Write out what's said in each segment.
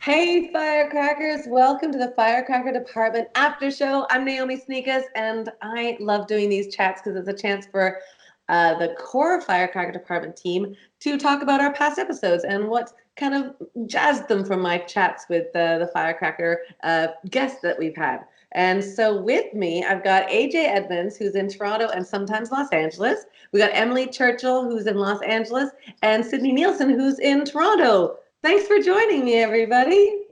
Hey, Firecrackers! Welcome to the Firecracker Department After Show. I'm Naomi Sneakus, and I love doing these chats because it's a chance for the core Firecracker Department team to talk about our past episodes and what kind of jazzed them from my chats with the Firecracker guests that we've had. And so with me, I've got AJ Edmonds, who's in Toronto and sometimes Los Angeles. We got Emily Churchill, who's in Los Angeles, and Sydney Nielsen, who's in Toronto. Thanks for joining me, everybody.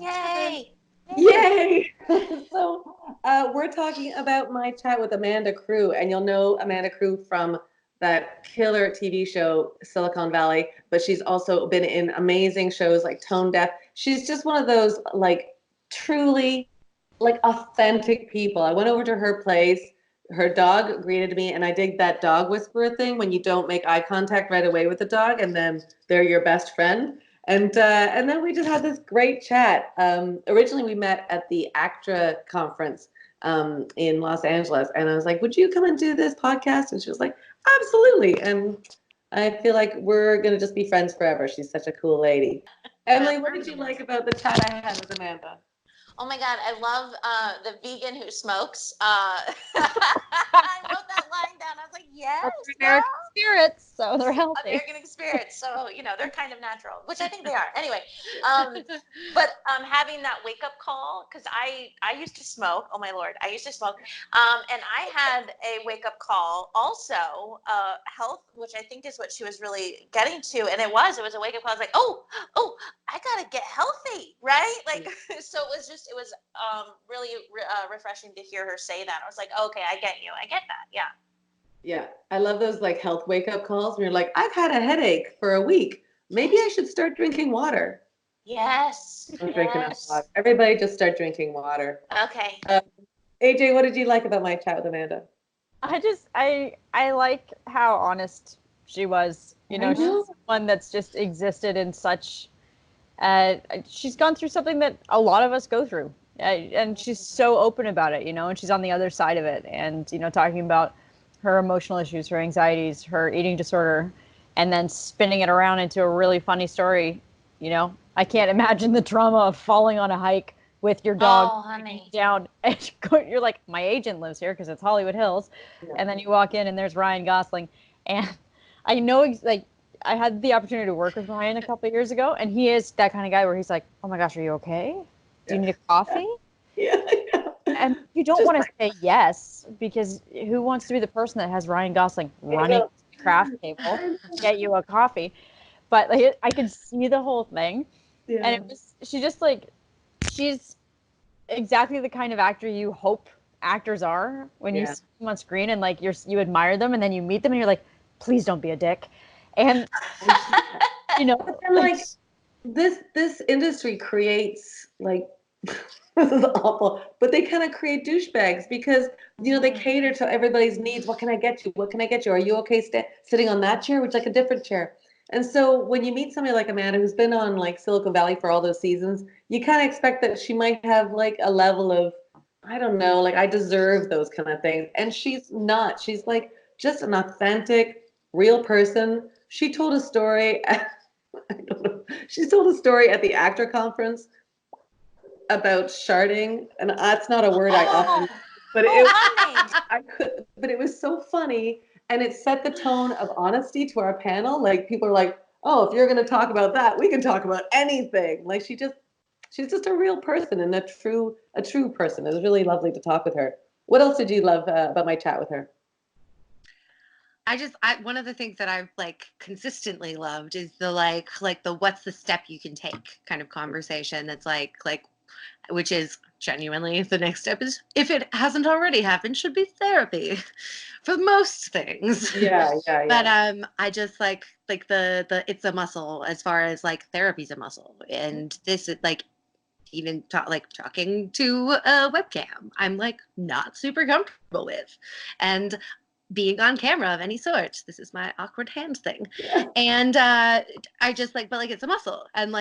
Yay! Yay! So we're talking about my chat with Amanda Crew, and you'll know Amanda Crew from that killer TV show Silicon Valley, but she's also been in amazing shows like Tone Deaf. She's just one of those truly authentic people. I went over to her place. Her dog greeted me, and I dig that dog whisperer thing when you don't make eye contact right away with the dog, and then they're your best friend. And then we just had this great chat. Originally, we met at the ACTRA conference in Los Angeles, and I was like, "Would you come and do this podcast?" And she was like, "Absolutely." And I feel like we're gonna just be friends forever. She's such a cool lady. Emily, what did you like about the chat I had with Amanda? Oh my God, I love the vegan who smokes. I wrote that line down. I was like, yes, American spirits, so they're healthy. American spirits. So, they're kind of natural, which I think they are. Anyway, but having that wake up call, because I used to smoke. Oh my Lord, I used to smoke. And I had a wake up call also, health, which I think is what she was really getting to. And it was a wake up call. I was like, oh, I got to get healthy, right? Like, so it was really refreshing to hear her say that. I was like, okay, I get you. I get that. Yeah. Yeah, I love those health wake up calls when you're like, I've had a headache for a week. Maybe I should start drinking water. Yes. I'm drinking enough water. Everybody just start drinking water. Okay. AJ, what did you like about my chat with Amanda? I like how honest she was. She's one that's just existed in such. She's gone through something that a lot of us go through, and she's so open about it. And she's on the other side of it, and talking about her emotional issues, her anxieties, her eating disorder, and then spinning it around into a really funny story. I can't imagine the trauma of falling on a hike with your dog down, and you're like, my agent lives here because it's Hollywood Hills, and then you walk in and there's Ryan Gosling, and I know I had the opportunity to work with Ryan a couple of years ago, and he is that kind of guy where he's like, oh my gosh, are you okay? Do you need a coffee? Yeah. And you don't want to say yes, because who wants to be the person that has Ryan Gosling running to the craft table to get you a coffee? But I could see the whole thing. Yeah. And she's exactly the kind of actor you hope actors are when you see them on screen, and you admire them, and then you meet them and you're like, please don't be a dick. And this industry creates this is awful, but they kind of create douchebags because they cater to everybody's needs. What can I get you? What can I get you? Are you okay sitting on that chair? Would you like a different chair? And so when you meet somebody like Amanda who's been on Silicon Valley for all those seasons, you kind of expect that she might have a level of, I don't know, I deserve those kind of things. And she's not. She's just an authentic, real person. She told a story. I don't know. She told a story at the actor conference about sharding, and that's not a word I often. But it was so funny, and it set the tone of honesty to our panel. People are like, "Oh, if you're going to talk about that, we can talk about anything." She's just a real person and a true person. It was really lovely to talk with her. What else did you love about my chat with her? One of the things that I've consistently loved is the what's the step you can take kind of conversation. That's which is genuinely the next step is, if it hasn't already happened, should be therapy for most things. Yeah. But I just like the it's a muscle as far as therapy's a muscle, and this is even talking to a webcam, I'm not super comfortable with, and being on camera of any sort, this is my awkward hand thing. Yeah. And I just but it's a muscle, and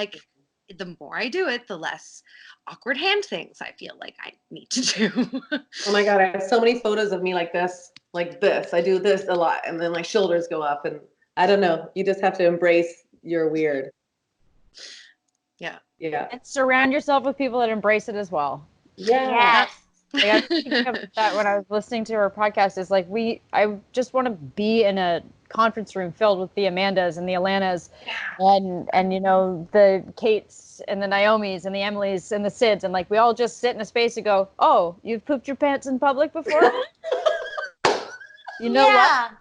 the more I do it, the less awkward hand things I feel like I need to do. Oh my God, I have so many photos of me like this. I do this a lot, and then my shoulders go up, and I don't know. You just have to embrace your weird. Yeah. Yeah. And surround yourself with people that embrace it as well. Yeah. Yes. Like, I was thinking about that when I was listening to her podcast. Is like I just want to be in a conference room filled with the Amandas and the Alanas, and the Kates and the Naomis and the Emilys and the Sids, and like we all just sit in a space and go, "Oh, you've pooped your pants in public before? You know what?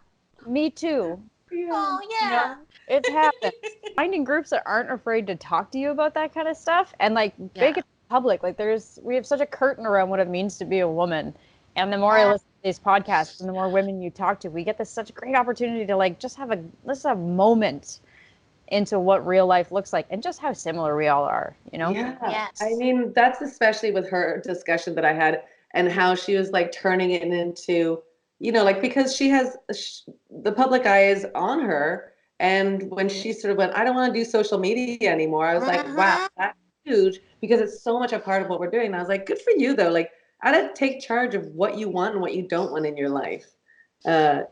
Me too. Oh yeah. It's happened." Finding groups that aren't afraid to talk to you about that kind of stuff and like make it public. Like we have such a curtain around what it means to be a woman. And the more I listen to these podcasts and the more women you talk to, we get this such a great opportunity to like let's have a moment into what real life looks like and just how similar we all are, Yeah. Yes. I mean, that's especially with her discussion that I had and how she was like turning it into, like because the public eye is on her. And when she sort of went, I don't want to do social media anymore, I was like, wow, that's huge because it's so much a part of what we're doing. And I was like, good for you though. Like, I had to take charge of what you want and what you don't want in your life. And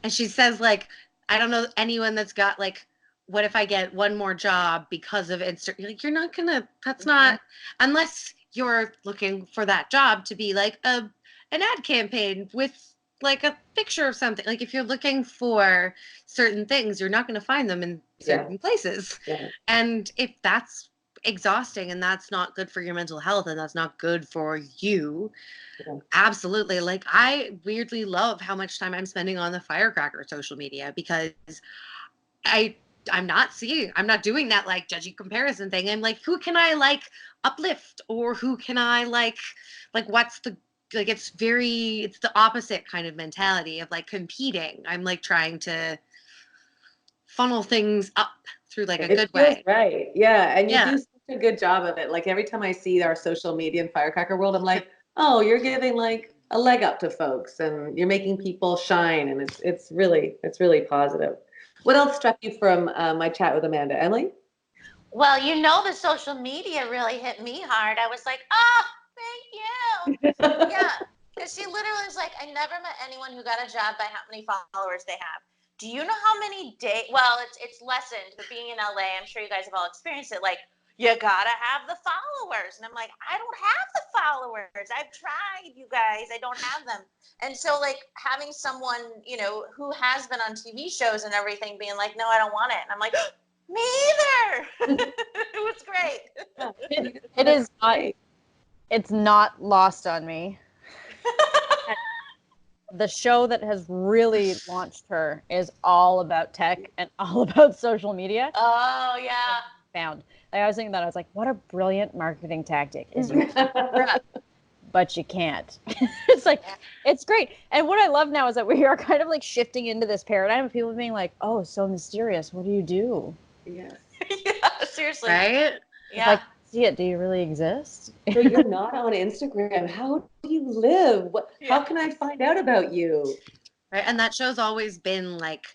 she says, like, I don't know anyone that's got like, what if I get one more job because of Instagram? Like, you're not gonna. That's not unless you're looking for that job to be like an ad campaign with like a picture of something. Like, if you're looking for certain things, you're not gonna find them in certain places. Yeah. And if that's exhausting and that's not good for your mental health and that's not good for you, absolutely. Like, I weirdly love how much time I'm spending on the Firecracker social media because I'm not doing that like judgy comparison thing. I'm like, who can I like uplift or who can I like what's the like it's the opposite kind of mentality of like competing. I'm like trying to funnel things up through like a It good feels way. right. Yeah. And you Yeah. do such a good job of it. Like every time I see our social media and Firecracker world, I'm like, oh, you're giving like a leg up to folks and you're making people shine. And it's really positive. What else struck you from my chat with Amanda? Emily? Well, the social media really hit me hard. I was like, oh, thank you. Yeah. Because she literally was like, I never met anyone who got a job by how many followers they have. Do you know how many days? Well, it's lessened, but being in LA, I'm sure you guys have all experienced it. Like, you gotta have the followers. And I'm like, I don't have the followers. I've tried, you guys. I don't have them. And so, like, having someone, who has been on TV shows and everything being like, no, I don't want it. And I'm like, me either. It was great. It is not. It's not lost on me. The show that has really launched her is all about tech and all about social media. Oh yeah. I was thinking that I was like, what a brilliant marketing tactic is you but you can't. It's like it's great. And what I love now is that we are kind of like shifting into this paradigm of people being like, oh, so mysterious. What do you do? Yes. Yeah, seriously. Right? Yeah. Like, see it. Do you really exist? So you're not on Instagram. How do you live? How can I find out about you? Right. And that show's always been like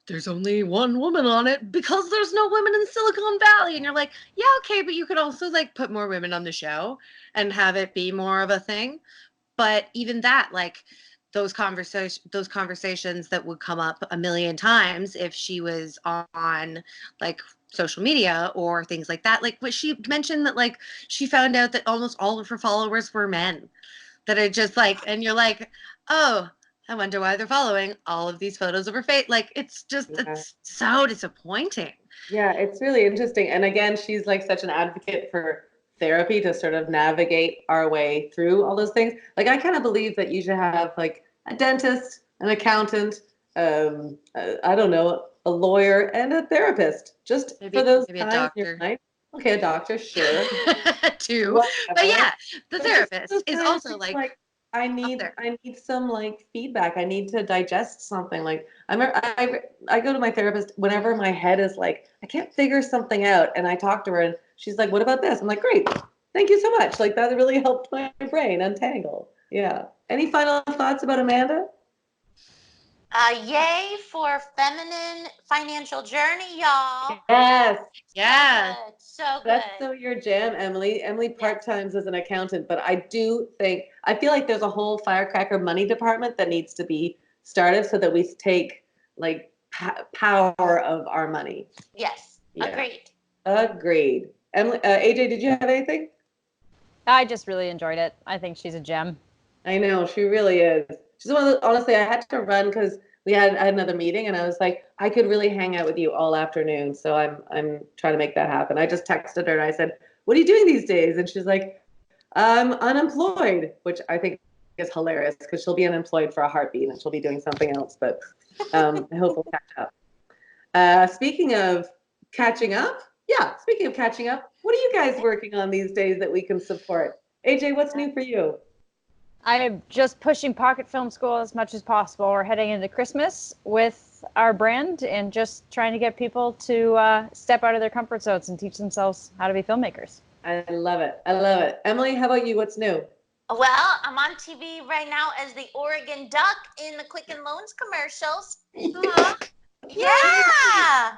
there's only one woman on it because there's no women in Silicon Valley. And you're like, yeah, okay, but you could also like put more women on the show and have it be more of a thing. But even that, like those conversations that would come up a million times if she was on like social media or things like that. Like what she mentioned that like she found out that almost all of her followers were men. That are just like, and you're like, oh, I wonder why they're following all of these photos of her face. Like, it's so disappointing. Yeah, it's really interesting. And again, she's like such an advocate for therapy to sort of navigate our way through all those things. Like, I kind of believe that you should have like a dentist, an accountant, I don't know, a lawyer, and a therapist, just for those maybe a times in your doctor. life. Okay, a doctor, sure. Too. Whatever. But yeah, the But just therapist those is times also where you're like I up there. need some like feedback. I need to digest something. Like I go to my therapist whenever my head is like I can't figure something out, and I talk to her, and she's like, "What about this?" I'm like, "Great, thank you so much." Like that really helped my brain untangle. Yeah. Any final thoughts about Amanda? Yay for feminine financial journey, y'all. Yes. Yeah. So good. That's so your jam, Emily. Emily part-times as an accountant, but I feel like there's a whole Firecracker money department that needs to be started so that we take like power of our money. Yes. Yeah. Agreed. Agreed. Emily, AJ, did you have anything? I just really enjoyed it. I think she's a gem. I know she really is. She's one of the, honestly, I had to run because I had another meeting, and I was like, I could really hang out with you all afternoon. So I'm trying to make that happen. I just texted her and I said, "What are you doing these days?" And she's like, "I'm unemployed," which I think is hilarious because she'll be unemployed for a heartbeat and she'll be doing something else. But I hope we'll catch up. Speaking of catching up, yeah. Speaking of catching up, what are you guys working on these days that we can support? AJ, what's new for you? I'm just pushing Pocket Film School as much as possible. We're heading into Christmas with our brand and just trying to get people to step out of their comfort zones and teach themselves how to be filmmakers. I love it. I love it. Emily, how about you? What's new? Well, I'm on TV right now as the Oregon Duck in the Quicken Loans commercials. Yeah. What? Yeah.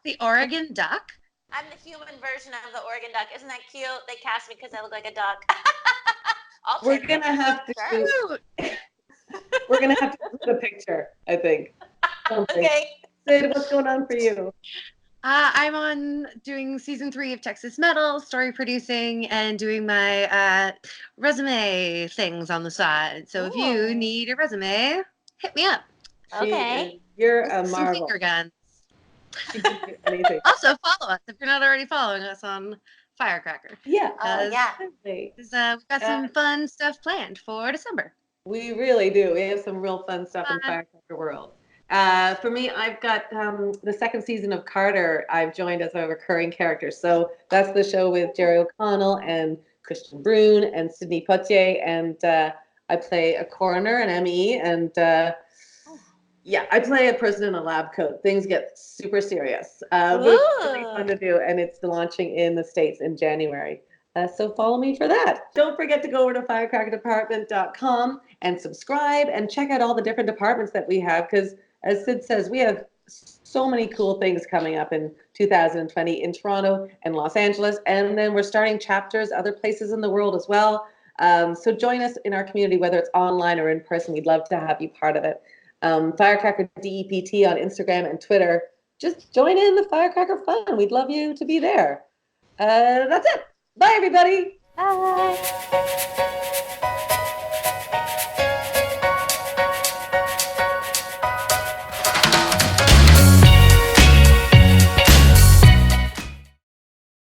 The Oregon Duck? I'm the human version of the Oregon Duck. Isn't that cute? They cast me because I look like a duck. We're gonna have to. Sure. We're gonna have to put a picture. I think. Something. Okay. Sid, what's going on for you? I'm on doing season 3 of Texas Metal, story producing, and doing my resume things on the side. So if you Ooh. need a resume, hit me up. Okay. You're a Some marvel. finger guns. She can do anything. Also, follow us if you're not already following us on Firecracker. Yeah. Oh, yeah. Absolutely. We've got some fun stuff planned for December. We really do. We have some real fun stuff in Firecracker World. For me, I've got the second season of Carter. I've joined as a recurring character. So that's the show with Jerry O'Connell and Christian Brune and Sidney Poitier. And I play a coroner, an ME. And yeah, I play a person in a lab coat. Things get super serious. But it's really fun to do. And it's launching in the States in January. So follow me for that. Don't forget to go over to firecrackerdepartment.com and subscribe and check out all the different departments that we have because, as Sid says, we have so many cool things coming up in 2020 in Toronto and Los Angeles. And then we're starting chapters other places in the world as well. So join us in our community, whether it's online or in person. We'd love to have you part of it. Firecracker DEPT on Instagram and Twitter. Just join in the Firecracker fun. We'd love you to be there. That's it. Bye, everybody. Bye.